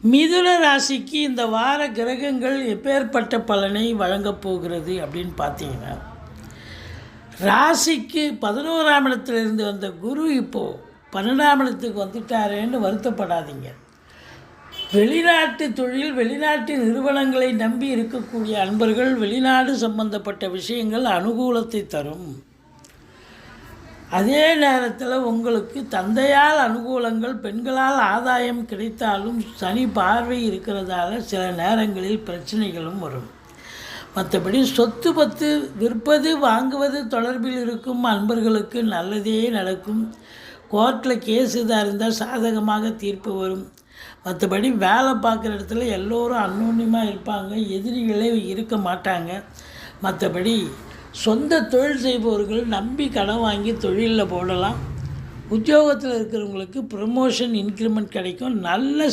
மிதுன ராசிக்கு இந்த வார கிரகங்கள் எப்பேற்பட்ட பலனை வழங்கப் போகிறது அப்படின்னு பார்த்தீங்கன்னா, ராசிக்கு 11ஆம் இடத்துலேருந்து வந்த குரு இப்போது 12ஆம் இடத்துக்கு வந்துட்டாரேன்னு வருத்தப்படாதீங்க. வெளிநாட்டு தொழில், வெளிநாட்டு நிறுவனங்களை நம்பி இருக்கக்கூடிய அன்பர்கள், வெளிநாடு சம்பந்தப்பட்ட விஷயங்கள் அனுகூலத்தை தரும். அதே நேரத்தில் உங்களுக்கு தந்தையால் அனுகூலங்கள், பெண்களால் ஆதாயம் கிடைத்தாலும் சனி பார்வை இருக்கிறதால சில நேரங்களில் பிரச்சனைகளும் வரும். மற்றபடி சொத்து பத்து விற்பது வாங்குவது தொடர்பில் இருக்கும் அன்பர்களுக்கு நல்லதே நடக்கும். கோர்ட்டில் கேஸ் இதாக இருந்தால் சாதகமாக தீர்ப்பு வரும். மற்றபடி வேலை பார்க்குற இடத்துல எல்லோரும் அன்னோன்யமாக இருப்பாங்க, எதிரிகளே இருக்க மாட்டாங்க. மற்றபடி சொந்த தொழில் செய்பவர்கள் நம்பி கடன் வாங்கி தொழிலில் போடலாம். உத்தியோகத்தில் இருக்கிறவங்களுக்கு ப்ரமோஷன், இன்க்ரிமெண்ட் கிடைக்கும். நல்ல